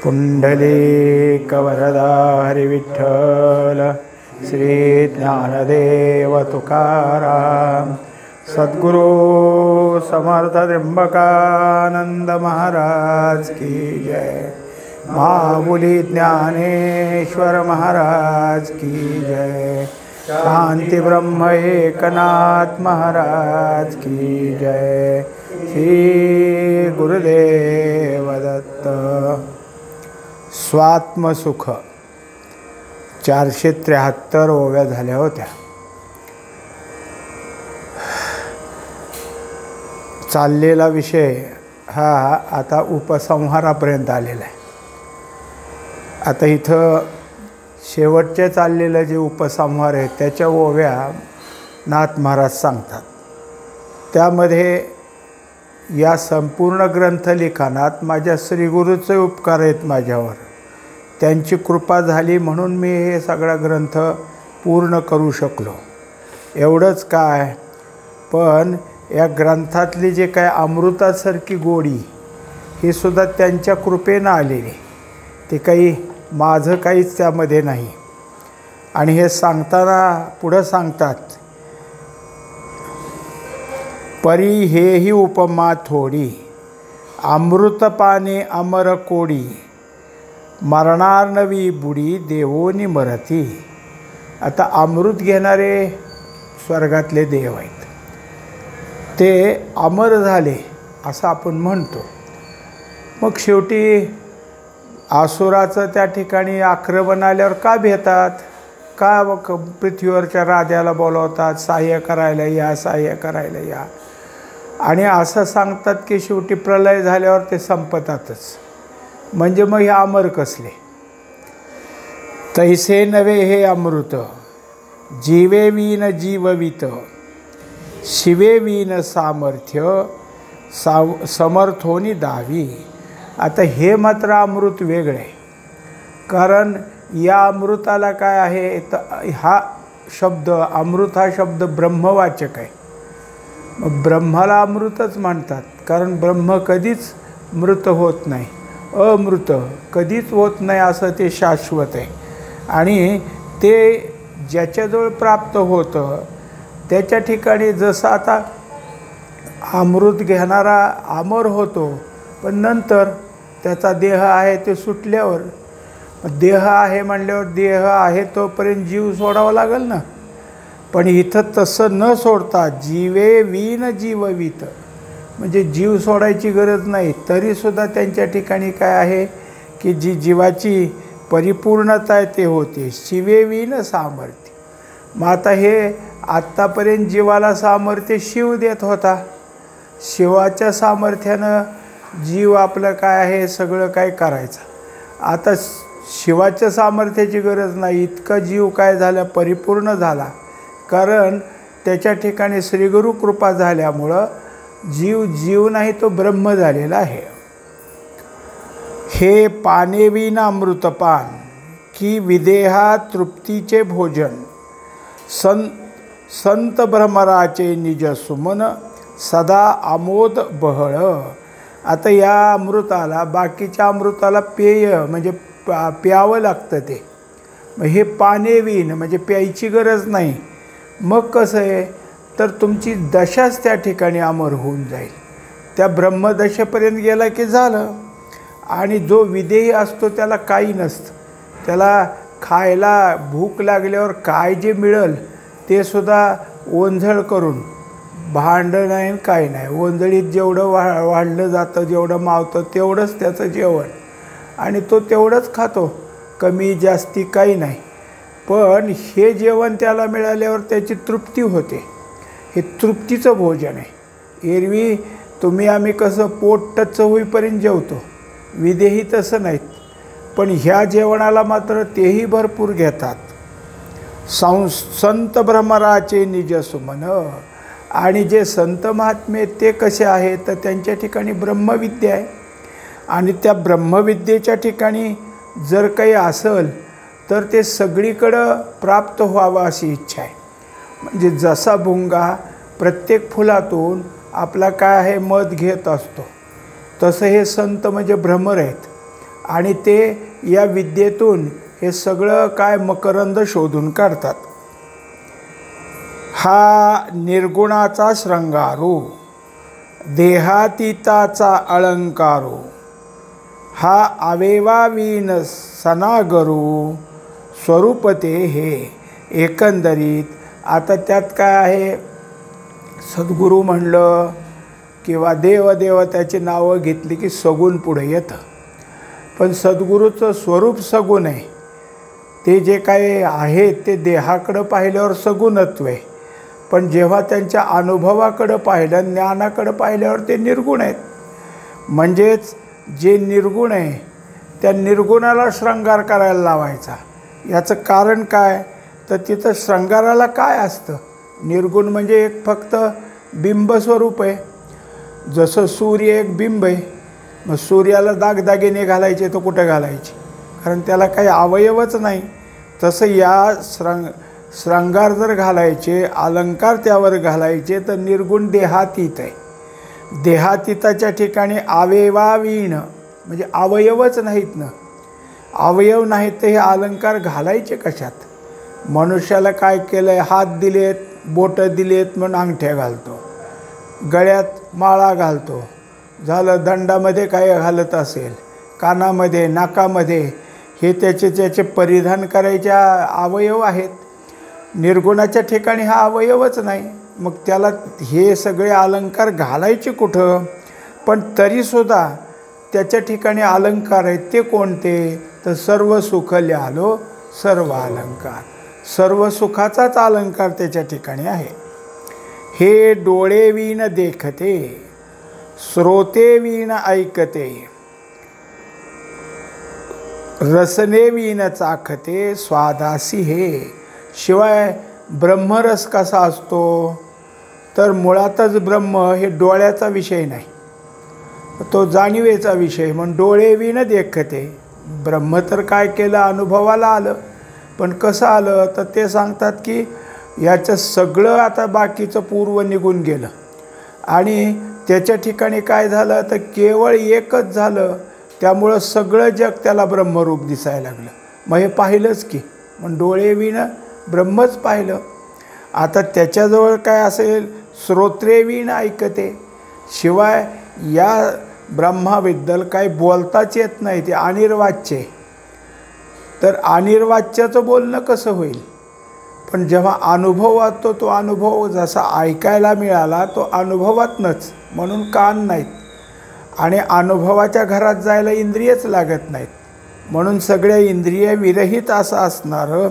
पुंडलीकवरदा हरिविठ्ठल श्री ज्ञानदेव तुकाराम सद्गुरु समर्थ त्र्यंबकानंद महाराज की जय। महाबुली ज्ञानेश्वर महाराज की जय। शांति ब्रह्म एकनाथ महाराज की जय। श्री गुरुदेव दत्त। स्वात्मसुख 473 ओव्या झाल्या होत्या। चाललेला विषय हा आता उपसंहारापर्यंत आलेला आहे। आता इथं शेवटचे चाललेलं जे उपसंहार आहे त्याच्या ओव्या नाथ महाराज सांगतात। त्यामध्ये या संपूर्ण ग्रंथलिखाणात माझ्या श्रीगुरूचे उपकार आहेत माझ्यावर, त्यांची कृपा झाली म्हणून मी हे सगळा ग्रंथ पूर्ण करू शकलो। एवढंच काय, पण या ग्रंथातली जे काय अमृतासारखी गोडी ही सुद्धा त्यांच्या कृपेनं आलेली, ते काही माझं काहीच त्यामध्ये नाही। आणि हे सांगताना पुढं सांगतात, परी हेही उपमा थोडी, अमृतपाने अमर कोडी, मरणार नवी बुडी देवोनी मरती। आता अमृत घेणारे स्वर्गातले देव आहेत, ते अमर झाले असं आपण म्हणतो। मग शेवटी आसुराचं त्या ठिकाणी आक्रमण आल्यावर का भेतात, का पृथ्वीवरच्या राजाला बोलवतात, सहाय्य करायला या, सहाय्य करायला या, आणि असं सांगतात की शेवटी प्रलय झाल्यावर ते संपतातच। म्हणजे मग हे अमर कसले। तैसे नवे हे अमृत, जीवे विन जीववित, शिवे विन सामर्थ्य, समर्थोनी दावी। आता हे मात्र अमृत वेगळे, कारण या अमृताला काय आहे, तर हा शब्द अमृत हा शब्द ब्रह्मवाचक आहे। मग ब्रह्माला अमृतच म्हणतात, कारण ब्रह्म कधीच मृत होत नाही, अमृत कधीच होत नाही, असं ते शाश्वत आहे। आणि ते ज्याच्याजवळ प्राप्त होतं त्याच्या ठिकाणी जसं आता अमृत घेणारा अमर होतो, पण नंतर त्याचा देह आहे ते सुटल्यावर, देह आहे म्हणल्यावर देह आहे तोपर्यंत जीव सोडावा लागेल ना। पण इथं तसं न सोडता जीवे विन जीववित, म्हणजे जीव सोडायची गरज नाही, तरीसुद्धा त्यांच्या ठिकाणी काय आहे की जी जीवाची परिपूर्णता आहे ते होते। शिवे विन सामर्थ्य। मग आता हे आत्तापर्यंत जीवाला सामर्थ्य शिव देत होता, शिवाच्या सामर्थ्यानं जीव आपलं काय आहे सगळं काय करायचं। आता शिवाच्या सामर्थ्याची गरज नाही, इतका जीव काय झाला, परिपूर्ण झाला, कारण त्याच्या ठिकाणी श्रीगुरु कृपा झाल्यामुळं जीव नाही तो ब्रह्म झालेला आहे। हे पाने विना अमृतपान, की विदेहा तृप्तीचे भोजन, संत भ्रमराचे निज सुमन, सदा आमोद बहळ। आता या अमृताला, बाकीच्या अमृताला पेय म्हणजे प्यावं लागतं ते, मग हे पाने विन म्हणजे प्यायची गरज नाही। मग कसं आहे, तर तुमची दशाच त्या ठिकाणी अमर होऊन जाईल। त्या ब्रह्मदशेपर्यंत गेला की झालं। आणि जो विदेही असतो त्याला काही नसतं, त्याला खायला भूक लागल्यावर काय जे मिळेल ते सुद्धा ओंझळ करून, भांडं नाही काय नाही, ओंजळीत जेवढं वाढलं जातं, जेवढं मावतं तेवढंच त्याचं जेवण, आणि तो तेवढंच खातो, कमी जास्ती काही नाही। पण हे जेवण त्याला मिळाल्यावर त्याची तृप्ती होते, हे तृप्तीचं भोजन आहे। एरवी तुम्ही आम्ही कसं पोट टच्च होईपर्यंत जेवतो, विदेही तसं नाहीत, पण ह्या जेवणाला मात्र तेही भरपूर घेतात। संत भ्रमराचे निज सुमन, आणि जे संत महात्मे ते कसे आहेत, तर त्यांच्या ठिकाणी ब्रह्मविद्या आहे, आणि त्या ब्रह्मविद्येच्या ठिकाणी जर काही असेल तर ते सगळीकडं प्राप्त व्हावं अशी इच्छा आहे। म्हणजे जसा भुंगा प्रत्येक फुलातून आपला काय आहे मध घेत असतो, तसं हे संत म्हणजे भ्रमर आहेत, आणि ते या विद्येतून हे सगळं काय मकरंद शोधून काढतात. हा निर्गुणाचा श्रंगारू, देहातीताचा अलंकारू, हा अवेवावीन सनागरू, स्वरूपते हे एकंदरीत. आता त्यात काय आहे, सद्गुरू म्हणलं किंवा देव त्याची नावं घेतली की सगुण पुढे येतं. पण सद्गुरूचं स्वरूप सगुण आहे. ते जे काही आहे ते देहाकडं पाहिल्यावर सगुणत्व आहे, पण जेव्हा त्यांच्या अनुभवाकडं पाहिलं, ज्ञानाकडं पाहिल्यावर ते निर्गुण आहेत. म्हणजेच जे निर्गुण आहे त्या निर्गुणाला श्रंगार करायला लावायचा. याचं कारण काय, तर तिथं श्रंगाराला काय असतं, निर्गुण म्हणजे एक फक्त बिंबस्वरूप आहे. जसं सूर्य एक बिंब आहे, मग सूर्याला दागदागिने घालायचे तर कुठे घालायचे, कारण त्याला काही अवयवच नाही. तसं या श्रंगार जर घालायचे, अलंकार त्यावर घालायचे तर निर्गुण देहातीत आहे. देहातीताच्या ठिकाणी अवेवावीण म्हणजे अवयवच नाहीत ना. अवयव नाहीत तर हे अलंकार घालायचे कशात. मनुष्याला काय केलं आहे, हात दिलेत, बोटं दिलेत म्हणून अंगठ्या घालतो, गळ्यात माळा घालतो, झालं. दंडामध्ये काय घालत असेल, कानामध्ये, नाकामध्ये, हे त्याचे परिधान करायच्या अवयव आहेत. निर्गुणाच्या ठिकाणी हा अवयवच नाही, मग त्याला हे सगळे अलंकार घालायचे कुठं. पण तरीसुद्धा त्याच्या ठिकाणी अलंकार आहेत. ते कोणते, तर सर्व सुख ल्यालो सर्व अलंकार, सर्व सुखाचाच अलंकार त्याच्या ठिकाणी आहे. हे डोळे वीण देखते, श्रोते वीण ऐकते, रसने वीण चाखते, स्वादासी हे. शिवाय ब्रह्मरस कसा असतो, तर मुळातच ब्रह्म हे डोळ्याचा विषय नाही, तो जाणीवेचा विषय. म्हणून डोळे वीण देखते. ब्रह्म तर काय केलं, अनुभवाला आलं. पण कसं आलं, तर ते सांगतात की याचं सगळं आता बाकीचं पूर्व निघून गेलं आणि त्याच्या ठिकाणी काय झालं, तर केवळ एकच झालं. त्यामुळं सगळं जग त्याला ब्रह्मरूप दिसायला लागलं. मग हे पाहिलंच की, मग डोळे वीण ब्रह्मच पाहिलं. आता त्याच्याजवळ काय असेल, श्रोत्रे वीण ऐकते. शिवाय या ब्रह्माबद्दल काही बोलताच येत नाही, ते अनिर्वाच्य. तर अनिर्वाच्याचं बोलणं कसं होईल. पण जेव्हा अनुभव वाटतो, तो अनुभव जसा ऐकायला मिळाला तो अनुभवातनंच, म्हणून कान नाहीत. आणि अनुभवाच्या घरात जायला इंद्रियच लागत नाहीत, म्हणून सगळ्या इंद्रिय विरहित असं असणारं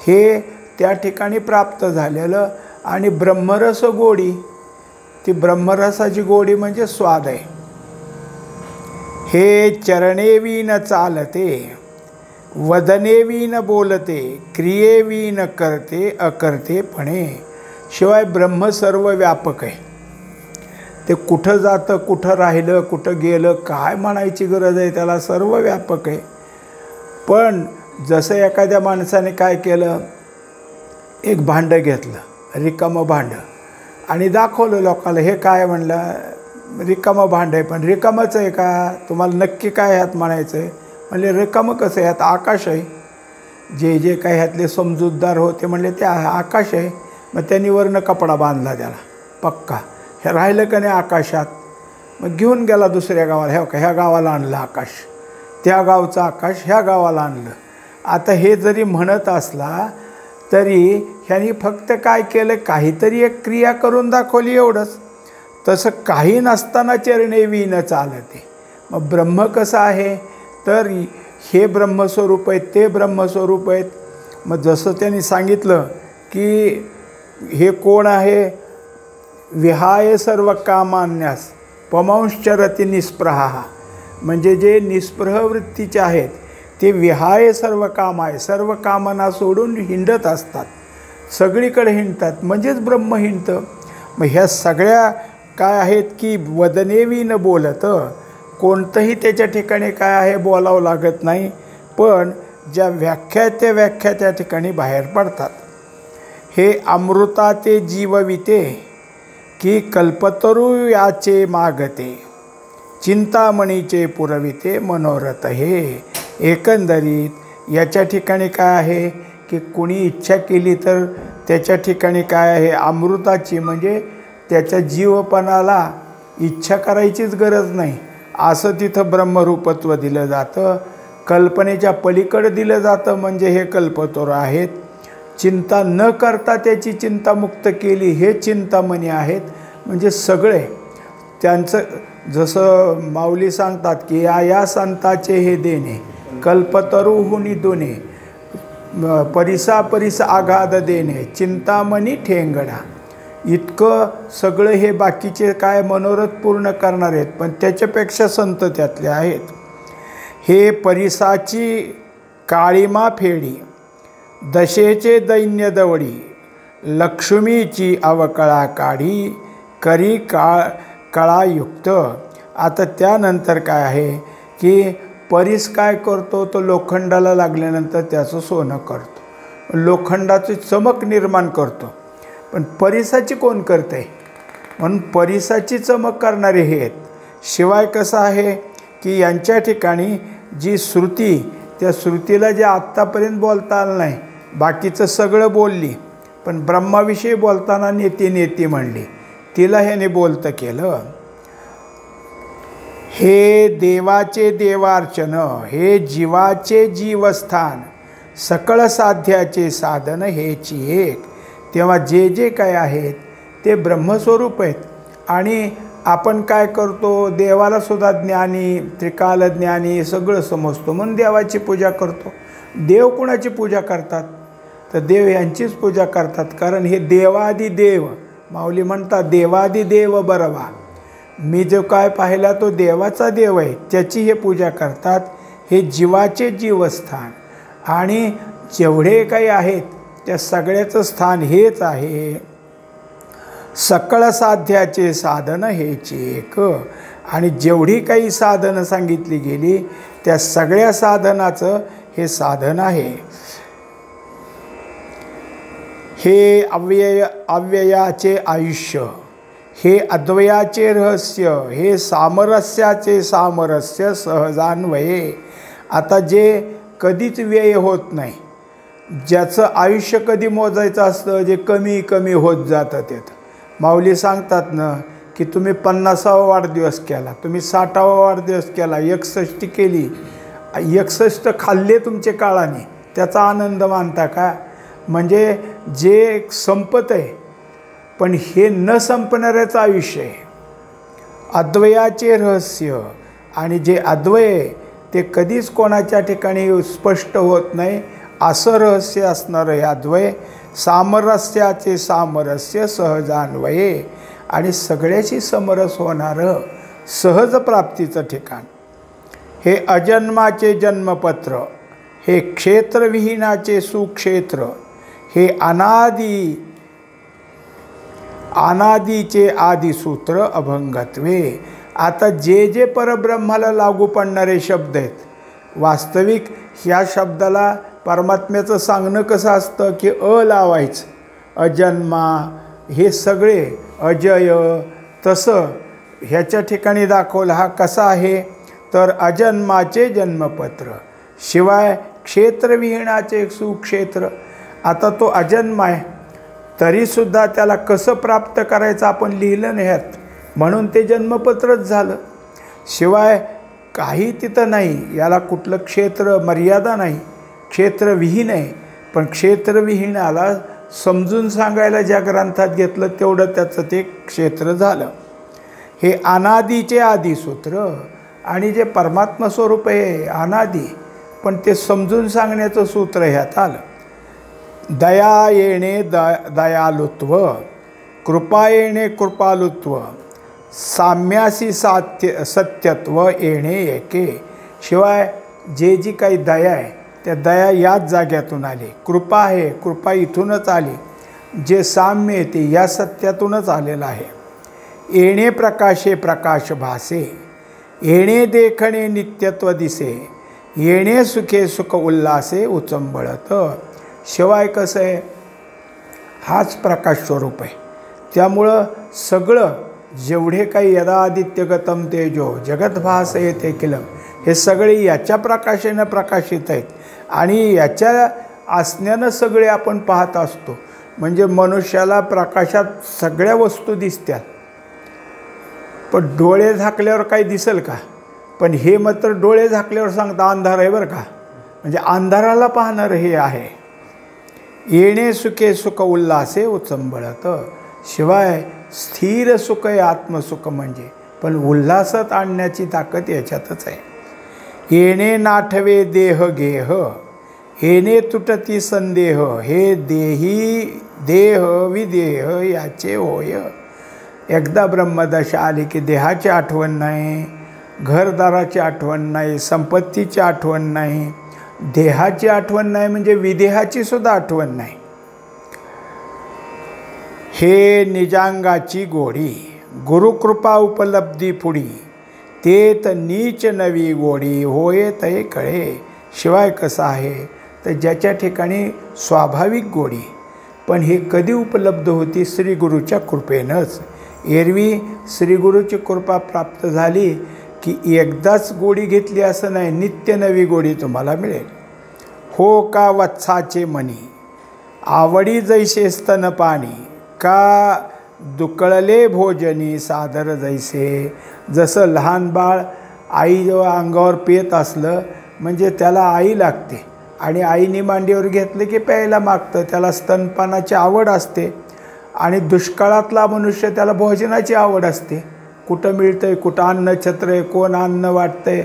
हे त्या ठिकाणी प्राप्त झालेलं. आणि ब्रह्मरस गोडी, ती ब्रह्मरसाची गोडी म्हणजे स्वाद आहे. हे चरणे वीण चालते, वदने वीण बोलते, क्रिये वीण करते अकर्तेपणे. शिवाय ब्रह्म सर्व व्यापक आहे. ते कुठं जातं, कुठं राहिलं, कुठं गेलं, काय म्हणायची गरज आहे त्याला, सर्व व्यापक आहे. पण जसं एखाद्या माणसाने काय केलं, एक भांडं घेतलं, रिकामं भांडं, आणि दाखवलं लोकांना, हे काय म्हणलं, रिकामं भांडं आहे. पण रिकामंच आहे का, तुम्हाला नक्की काय ह्यात म्हणायचं आहे. म्हणले रिकामं कसं, ह्यात आकाश आहे. जे काय ह्यातले समजूतदार होते म्हणले ते आकाश आहे. मग त्यांनी वरनं कपडा बांधला त्याला पक्का, हे राहिलं का नाही आकाशात. मग घेऊन गेला दुसऱ्या गावाला, ह्या गावाला आणलं आकाश, त्या गावचं आकाश ह्या गावाला आणलं. आता हे जरी म्हणत असला तरी ह्यांनी फक्त काय केलं, काहीतरी एक क्रिया करून दाखवली एवढंच. तसं काही नसताना चरणे वीण चालते. मग ब्रह्म कसं आहे, तर हे ब्रह्मस्वरूप आहेत, ते ब्रह्मस्वरूप आहेत. मग जसं त्यांनी सांगितलं की हे कोण आहे, विहाय सर्व कामान्यास पमांश्चरती निस्पृहा. म्हणजे जे निस्पृह वृत्तीचे आहेत ते विहाय सर्व काम आहे, सर्व कामना सोडून हिंडत असतात, सगळीकडे हिंडतात, म्हणजेच ब्रह्म हिंडतं. मग ह्या सगळ्या काय आहेत की वदने वीण बोलतं, कोणतंही त्याच्या ठिकाणी काय आहे बोलावं लागत नाही, पण ज्या व्याख्या त्या व्याख्या त्या ठिकाणी बाहेर पडतात. हे अमृताते जीवविते की कल्पतरू याचे मागते, चिंतामणीचे पुरविते मनोरथ हे. एकंदरीत याच्या ठिकाणी काय आहे की कुणी इच्छा केली तर त्याच्या ठिकाणी काय आहे, अमृताची म्हणजे त्याच्या जीवपणाला इच्छा करायचीच गरज नाही असं तिथं ब्रह्मरूपत्व दिलं जातं. कल्पनेच्या पलीकडे दिलं जातं म्हणजे हे कल्पतरू आहेत. चिंता न करता त्याची चिंतामुक्त केली हे चिंतामणी आहेत. म्हणजे सगळे त्यांचं जसं माऊली सांगतात की या संताचे हे देणे कल्पतरुहुनी दोने परिसा परिस आघाद देणे चिंतामणी ठेंगडा. इतकं सगळं हे बाकीचे काय मनोरथ पूर्ण करणार आहेत, पण त्याच्यापेक्षा संत त्यातले आहेत. हे परिसाची काळीमा फेडी दशेचे दैन्य दवडी लक्ष्मीची अवकळा काढी करी कळायुक्त. आता त्यानंतर काय आहे की परीस काय करतो, तो लोखंडाला लागल्यानंतर त्याचं सोनं करतो, लोखंडाची चमक निर्माण करतो. पण परिसाची कोण करते, म्हणून परिसाची चमक करणारे हे आहेत. शिवाय कसं आहे की यांच्या ठिकाणी जी श्रुती, त्या श्रुतीला जे आत्तापर्यंत बोलता आलं नाही, बाकीचं सगळं बोलली, पण ब्रह्माविषयी बोलताना नेती नेती म्हणली, तिला ह्याने बोलतं केलं. हे देवाचे देवार्चन, हे जीवाचे जीवस्थान, सकळ साध्याचे साधन हेची एक. तेव्हा जे जे काय आहेत ते ब्रह्मस्वरूप आहेत. आणि आपण काय करतो, देवाला सुद्धा ज्ञानी त्रिकाल ज्ञानी सगळं समजतो म्हणून देवाची पूजा करतो. देव कुणाची पूजा करतात, तर देव यांचीच पूजा करतात. कारण हे देवादी देव, माऊली म्हणतात देवादी देव बरवा. मी जो काय पाहिला तो देवाचा देव आहे, त्याची हे पूजा करतात. हे जीवाचे जीवस्थान आणि जेवढे काही आहेत त्या सगळ्याचं स्थान हेच आहे. सकळ साध्याचे साधन हेच एक. आणि जेवढी काही साधनं सांगितली गेली त्या सगळ्या साधनाचं हे साधन आहे. हे अव्ययाचे आयुष्य, हे अद्वयाचे रहस्य, हे सामरस्याचे सामरस्य सहजान्वये. आता जे कधीच व्यय होत नाही, ज्याचं आयुष्य कधी मोजायचं असतं, जे कमी कमी होत जातं त्यात. माऊली सांगतात ना की तुम्ही 50वा वाढदिवस केला, तुम्ही 60वा वाढदिवस केला, 61 केली, 61 खाल्ले तुमचे काळाने, त्याचा आनंद मानता का? म्हणजे जे संपत आहे पण हे न संपणाऱ्याचं आयुष्य आहे. अद्वयाचे रहस्य, आणि जे अद्वय ते कधीच कोणाच्या ठिकाणी स्पष्ट होत नाही असं रहस्य असणारं हे अद्वय. सामरस्याचे सामरस्य सहजान्वये, आणि सगळ्याशी समरस होणारं सहज प्राप्तीचं ठिकाण. हे अजन्माचे जन्मपत्र, हे क्षेत्रविहीनाचे सुक्षेत्र, हे अनादीचे आदिसूत्र अभंगत्वे. आता जे जे परब्रह्माला लागू पडणारे शब्द आहेत, वास्तविक ह्या शब्दाला परमात्म्याचं सांगणं कसं असतं की लावायचं, अजन्मा, हे सगळे अजय, तसं ह्याच्या ठिकाणी दाखवलं. हा कसा आहे तर अजन्माचे जन्मपत्र, शिवाय क्षेत्रविहीनाचे सुक्षेत्र. आता तो अजन्म आहे तरीसुद्धा त्याला कसं प्राप्त करायचं आपण लिहिलं नाही ह्यात, म्हणून ते जन्मपत्रच झालं. शिवाय काही तिथं नाही, याला कुठलं क्षेत्र मर्यादा नाही, क्षेत्रविहीन आहे. पण क्षेत्रविहीनाला समजून सांगायला ज्या ग्रंथात घेतलं तेवढं त्याचं ते क्षेत्र झालं. हे अनादीचे आदिसूत्र, आणि जे परमात्मा स्वरूप आहे अनादी, पण ते समजून सांगण्याचं सूत्र ह्यात आलं. दया येणे दयालुत्व, कृपा येणे कृपालुत्व, साम्यासी सत्यत्व येणे एके. शिवाय जे जी काही दया आहे त्या दया याच जाग्यातून आली. कृपा आहे, कृपा इथूनच आली. जे साम्य आहे ते या सत्यातूनच आलेलं आहे. येणे प्रकाशे प्रकाश भासे, येणे देखणे नित्यत्व दिसे, येणे सुखे सुख उल्हासे उचंबळत. शिवाय कसं आहे, हाच प्रकाश स्वरूप आहे. त्यामुळं सगळं जेवढे काही यदादित्यगतम तेजो जगद्भासयते किलम, हे सगळे याच्या प्रकाशानं प्रकाशित आहेत आणि याच्या असण्यानं सगळे आपण पाहत असतो. म्हणजे मनुष्याला प्रकाशात सगळ्या वस्तू दिसतात, पण डोळे झाकल्यावर काही दिसेल का? पण हे मात्र डोळे झाकल्यावर सांगता अंधार आहे बरं का. म्हणजे अंधाराला पाहणारं हे आहे. येणे सुखे सुख उल्हासे उचंबळत, शिवाय स्थिर सुख आहे आत्मसुख म्हणजे, पण उल्हासात आणण्याची ताकद याच्यातच आहे. येणे नाठवे देह गेह, येणे तुटती संदेह, हे देही देह विदेह याचे होय. एकदा ब्रह्मदशा आली की देहाची आठवण नाही, घरदाराची आठवण नाही, संपत्तीची आठवण नाही, देहाची आठवण नाही, म्हणजे विदेहाची सुद्धा आठवण नाही. हे निजांगाची गोडी, गुरुकृपा उपलब्धी पुढी, तेत नीच नवी गोडी, होय ते कळे. शिवाय कसं आहे तर ज्याच्या ठिकाणी स्वाभाविक गोडी, पण हे कधी उपलब्ध होती? श्री गुरुच्या कृपेनंच. एरवी श्री गुरुची कृपा प्राप्त झाली की एकदाच गोडी घेतली असं नाही, नित्य नवी गोडी तुम्हाला मिळेल. हो का वत्साचे मनी, आवडी जैसे स्तनपाणी, का दुकळले भोजनी सादर जैसे. जसं लहान बाळ आई जेव्हा अंगावर पेत असलं म्हणजे त्याला आई लागते आणि आईने मांडीवर घेतलं की प्यायला मागतं, त्याला स्तनपानाची आवड असते. आणि दुष्काळातला मनुष्य त्याला भोजनाची आवड असते. कुठं मिळतं आहे, कुठं अन्न छत्र आहे, कोण अन्न वाटतं आहे,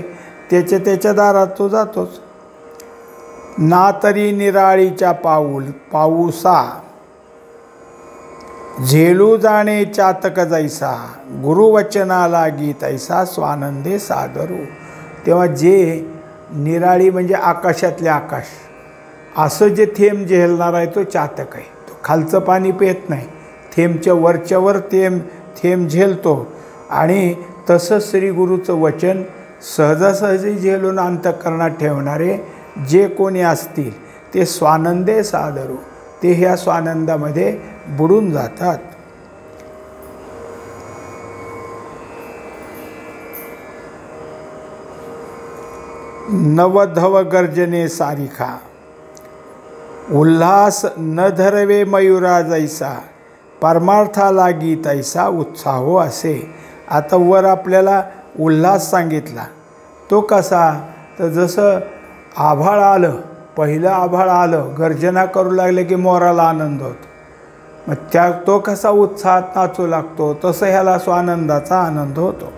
त्याच्या दारात तो जातोच. ना तरी निराळीच्या पाऊसा, झेलू जाणे चातक जैसा, गुरुवचना लागी तैसा स्वानंदे सादरू. तेव्हा जे निराळी म्हणजे आकाशातले आकाश, असं जे थेंब झेलणार आहे तो चातक आहे. तो खालचं पाणी पित नाही, थेंबच्या वरच्यावर थेंब झेलतो. आणि तसं श्री गुरुचं वचन सहजासहजी झेलून अंतःकरणात ठेवणारे जे कोणी असतील ते स्वानंदे सादरू, ते ह्या स्वानंदामध्ये बुडून जातात. नवधव गर्जने सारिखा, उल्हास न धरवे मयुरा जैसा, परमार्था लागी तैसा उत्साहो असे. आता वर आपल्याला उल्हास सांगितला, तो कसा तर जसं आभाळ आलं, पहिलं आभाळ आलं, गर्जना करू लागले की मोराला आनंद होतो, मग तो कसा उत्साहात नाचू लागतो, तसं ह्याला स्वानंदाचा आनंद होतो.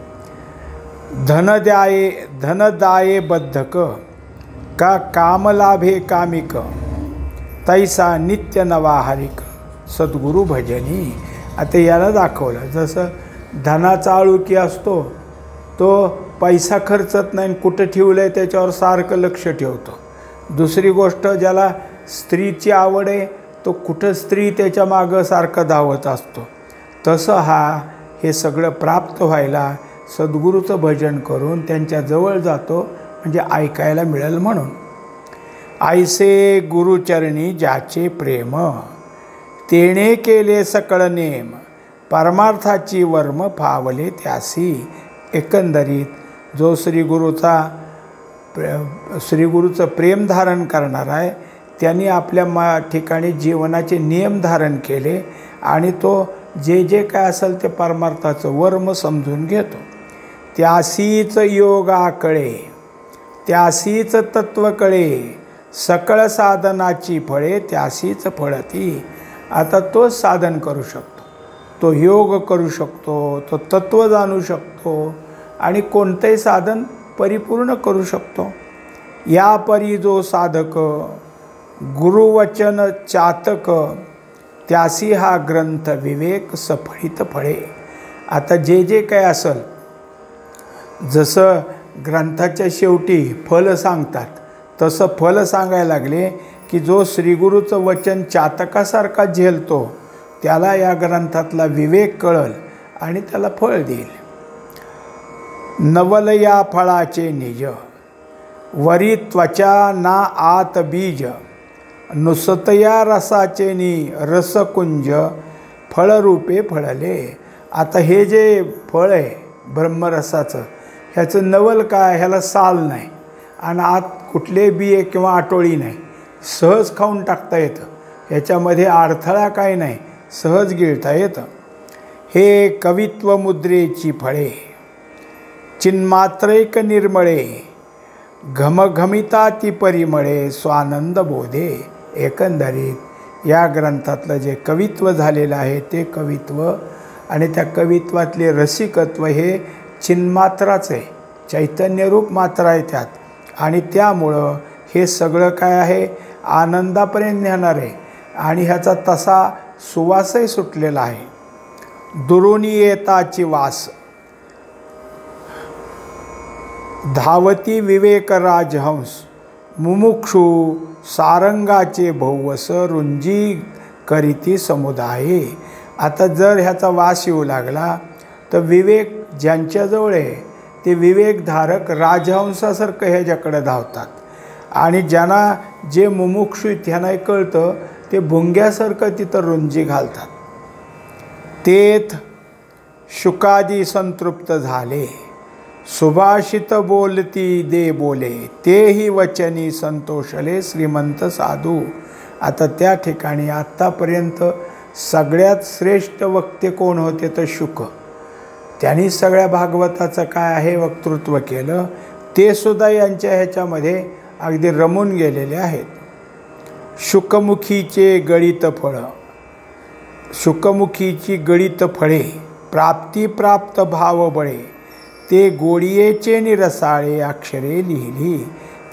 धनदाये बद्धक, का कामलाभे कामिक, तैसा नित्य नवा हरिक, सद्गुरु भजनी. आता याला दाखवलं जसं धनाचा आळुकी असतो, तो पैसा खर्चत नाही, कुठं ठेवलं आहे त्याच्यावर सारखं लक्ष ठेवतो. दुसरी गोष्ट, ज्याला स्त्रीची आवड आहे तो कुठं स्त्री त्याच्या मागं सारखं धावत असतो. तसं हे सगळं प्राप्त व्हायला सद्गुरूचं भजन करून त्यांच्या जवळ जातो, म्हणजे ऐकायला मिळेल म्हणून. ऐसे गुरुचरणी ज्याचे प्रेम, तेणे केले सकळ नेम, परमार्थाची वर्म फावले त्यासी. एकंदरीत जो श्रीगुरूचं प्रेम धारण करणार आहे त्यांनी आपल्या ठिकाणी जीवनाचे नियम धारण केले आणि तो जे काय असेल ते परमार्थाचं वर्म समजून घेतो. त्यासीच योगा कळे, त्यासीच तत्व कळे, सकळ साधनाची फळे त्यासीच फळती. आता तोच साधन करू शकतो, तो योग करू शकतो, तो तत्व जाणू शकतो आणि कोणतेही साधन परिपूर्ण करू शकतो. या परी जो साधक गुरुवचन चातक, त्यासी हा ग्रंथ विवेक सफळित फळे. आता जे काय असेल, जसं ग्रंथाच्या शेवटी फल सांगतात तसं फल सांगायला लागले की जो श्रीगुरूचं वचन चातकासारखा झेलतो त्याला या ग्रंथातला विवेक कळल आणि त्याला फळ देईल. नवल या फळाचे निज, वरी त्वचा ना आत बीज, नुसतया रसाचे नि रसकुंज, फळरूपे फळले. आता हे जे फळ आहे ब्रह्मरसाचं, ह्याचं नवल काय, ह्याला साल नाही आणि आत कुठले बिये किंवा आटोळी नाही, सहज खाऊन टाकता येतं. ह्याच्यामध्ये अडथळा काय नाही, सहज गिळता येतं. हे कवित्व मुद्रेची फळे चिन्मात्रैक निर्मळे घमघमिता ती परिमळे स्वानंद बोधे. एकंदरीत या ग्रंथातलं जे कवित्व झालेलं आहे ते कवित्व आणि त्या कवित्वातले रसिकत्व हे चिन्मात्राच आहे, चैतन्यरूप मात्रा आहे त्यात. आणि त्यामुळं हे सगळं काय आहे आनंदापर्यंत नेणार आहे आणि ह्याचा तसा सुवासही सुटलेला आहे. दुरुनी येताची वास धावती विवेक राजहंस मुमुक्षू सारंगाचे भौवस रुंजी करीती समुदाये. आता जर ह्याचा वास येऊ लागला तर विवेक ज्यांच्याजवळ आहे ते विवेकधारक राजहंसासारखं ह्याच्याकडे धावतात आणि ज्यांना जे मुमुक्षू त्यांना कळतं ते भुंग्यासारखं तिथं रुंजी घालतात. तेथ शुकादी संतृप्त झाले सुभाषित बोलती दे बोले तेही वचनी संतोषले श्रीमंत साधू. आता त्या ठिकाणी आत्तापर्यंत सगळ्यात श्रेष्ठ वक्ते कोण होते तर शुक. त्यांनी सगळ्या भागवताचं काय आहे वक्तृत्व केलं, ते सुद्धा यांच्या ह्याच्यामध्ये अगदी रमून गेलेले आहेत. शुकमुखीचे गळित फळं शुकमुखीची गळित फळे प्राप्तिप्राप्त भाव बळे ते गोडियेचे निरसाळे अक्षरे लिहिली.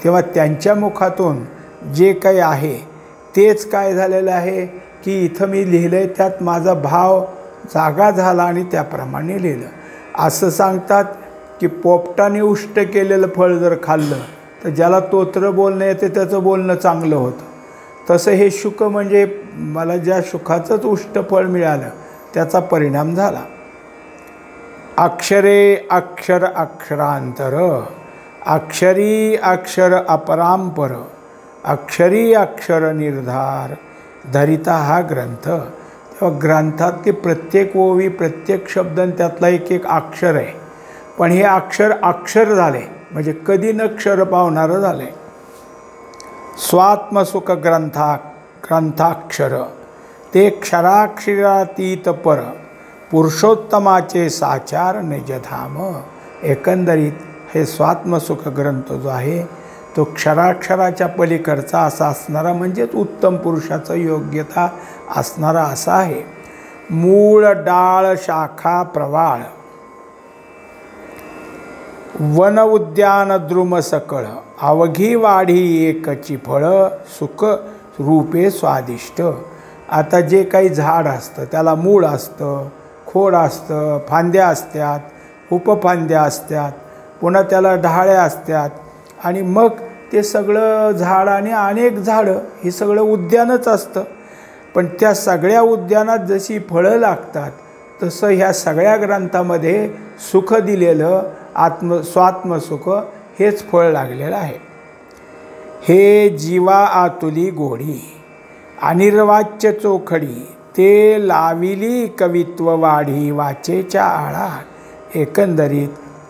तेव्हा त्यांच्या मुखातून जे काही आहे तेच काय झालेलं आहे की इथं मी लिहिलं आहे, त्यात माझा भाव जागा झाला आणि त्याप्रमाणे लिहिलं. असं सांगतात की पोपटाने उष्ट केलेलं फळ जर खाल्लं तर ज्याला तोत्र बोलणं येते त्याचं बोलणं चांगलं होतं. तसं हे शुक म्हणजे मला ज्या शुकाचंच उष्ट फळ मिळालं त्याचा परिणाम झाला. अक्षरे अक्षर अक्षरांतर अक्षरी अक्षर अपरांपर अक्षरी अक्षर निर्धार धरिता हा ग्रंथ. तेव्हा ग्रंथातली प्रत्येक ओवी प्रत्येक शब्द त्यातला एक एक अक्षर आहे, पण हे अक्षर अक्षर झाले म्हणजे कधी न क्षर पावणारं झाले. स्वात्मसुख ग्रंथाक्षर ते क्षराक्षरातीत पर पुरुषोत्तमाचे साचार निजधाम. एकंदरीत हे स्वात्मसुख ग्रंथ जो आहे तो क्षराक्षराच्या पलीकडचा असा असणारा म्हणजेच उत्तम पुरुषाचं योग्यता असणारा असा आहे. मूळ डाळ शाखा प्रवाळ वन उद्यान द्रुम सकळ अवघी वाढी एकची फळं सुख रूपे स्वादिष्ट. आता जे काही झाड असतं त्याला मूळ असतं, खोड असतं, फांद्या असतात, उपफांद्या असतात, पुन्हा त्याला ढाळ्या असतात आणि मग ते सगळं झाड आणि अनेक झाडं हे सगळं उद्यानच असतं. पण त्या सगळ्या उद्यानात जशी फळं लागतात तसं ह्या सगळ्या ग्रंथामध्ये सुख दिलेलं स्वात्मसुख हेच फळ लागलेलं आहे. हे जीवा आतुली गोडी अनिर्वाच्य चोखडी ते लाविली कवित्व वाढी वाचेच्या आळा. एकंदरीत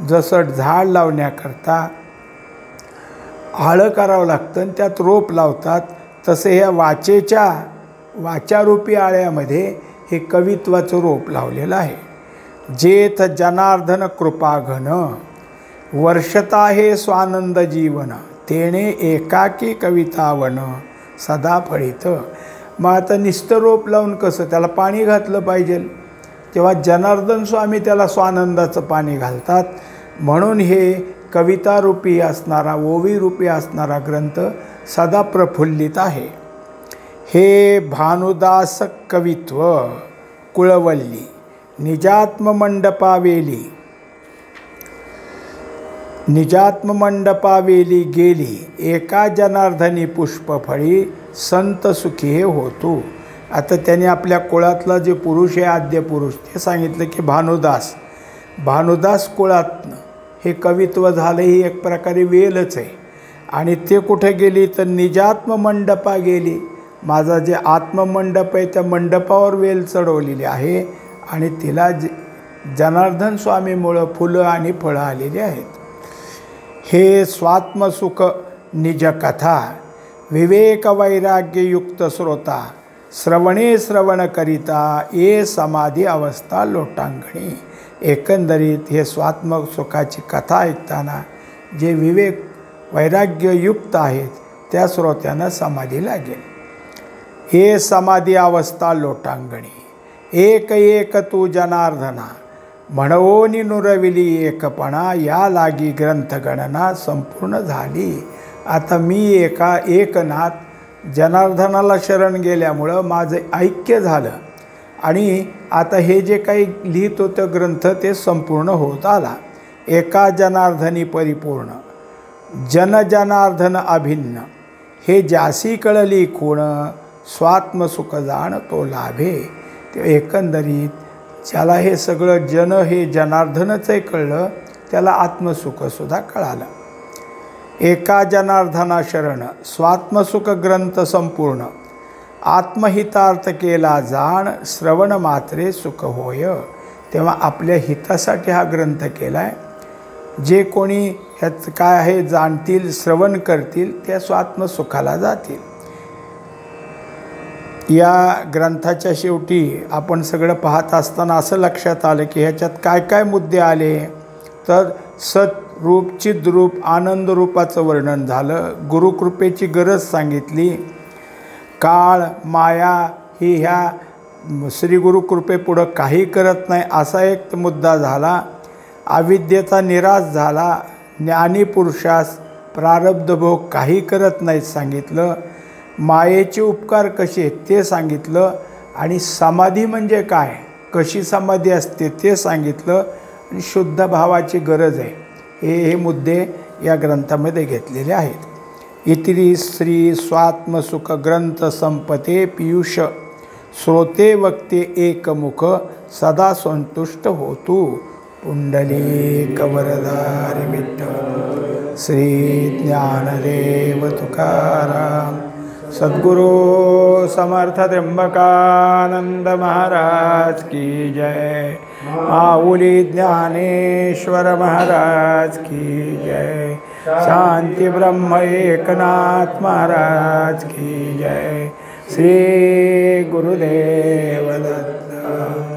जसं झाड लावण्याकरता आळं करावं लागतं आणि त्यात रोप लावतात तसे ह्या वाचारूपी आळ्यामध्ये हे कवित्वाचं रोप लावलेलं आहे. जेथ जनार्दन कृपाघन वर्षता हे स्वानंद जीवन तेणे एकाकी कवितावन सदा फळित. मग आता नुसतं रोप लावून कसं, त्याला पाणी घातलं पाहिजे. तेव्हा जनार्दन स्वामी त्याला स्वानंदाचं पाणी घालतात. म्हणून हे कवितारूपी असणारा ओवीरूपी असणारा ग्रंथ सदा प्रफुल्लित आहे. हे भानुदास कवित्व कुळवल्ली निजात्ममंडपावेली गेली एका जनार्दनी पुष्पफळी संत सुखी हे होतो. आता त्याने आपल्या कुळातला जे पुरुष आहे आद्य पुरुष ते सांगितलं की भानुदास कुळातनं हे कवित्व झालं ही एक प्रकारे वेलच आहे. आणि ते कुठे गेली तर निजात्ममंडपा गेली. माझा जे आत्ममंडप आहे त्या मंडपावर वेल चढवलेली आहे आणि तिला जनार्दन स्वामीमुळं फुलं आणि फळं आलेली आहेत. हे स्वात्मसुख निज कथा विवेक वैराग्ययुक्त श्रोता श्रवणे श्रवण करिता ये समाधी अवस्था लोटांगणी. एकंदरीत हे स्वात्मसुखाची कथा ऐकताना जे विवेक वैराग्ययुक्त आहेत त्या श्रोत्यांना समाधी लागेल. हे समाधी अवस्था लोटांगणी एक एक तू जनार्दना म्हणवोनी नुरविली एकपणा या लागी ग्रंथगणना संपूर्ण झाली. आता मी एकनाथ जनार्दनाला शरण गेल्यामुळं माझं ऐक्य झालं आणि आता हे जे काही लिहित होतं ग्रंथ ते संपूर्ण होत आला. एका जनार्दनी परिपूर्ण जनार्दन अभिन्न हे जासी कळली खूण स्वात्मसुख जाण तो लाभे. ते एकंदरीत ज्याला हे सगळं हे जनार्दनच आहे कळलं त्याला आत्मसुखसुद्धा कळालं. एका जनार्दना शरण स्वात्मसुख ग्रंथ संपूर्ण आत्महितार्थ केला जाण श्रवण मात्रे सुख होय. तेव्हा आपल्या हितासाठी हा ग्रंथ केला आहे. जे कोणी ह्यात काय आहे जाणतील श्रवण करतील त्या स्वात्मसुखाला जातील. या ग्रंथाच्या शेवटी आपण सगळं पाहत असताना असं लक्षात आलं की ह्याच्यात काय काय मुद्दे आले तर सतरूप चिद्रूप आनंद रूपाचं वर्णन झालं. गुरुकृपेची गरज सांगितली. काळ माया ही ह्या श्री गुरुकृपेपुढं काही करत नाही असा एक मुद्दा झाला. अविद्येचा निराश झाला. ज्ञानी पुरुषास प्रारब्ध भोग काही करत नाहीत सांगितलं. मायेचे उपकार कसे आहेत ते सांगितलं आणि समाधी म्हणजे काय कशी समाधी असते ते सांगितलं आणि शुद्ध भावाची गरज आहे हे मुद्दे या ग्रंथामध्ये घेतलेले आहेत. इति श्री स्वात्मसुख ग्रंथ संपते पीयूष श्रोते वक्ते एकमुख सदा संतुष्ट होतु. पुंडलीक वरदारी विठ्ठल श्री ज्ञानदेव तुकाराम सद्गुरु समर्थ त्र्यंबकानंद महाराज की जय. माऊली ज्ञानेश्वर महाराज की जय. शांती ब्रह्म एकनाथ महाराज की जय. श्री गुरुदेव दत्त.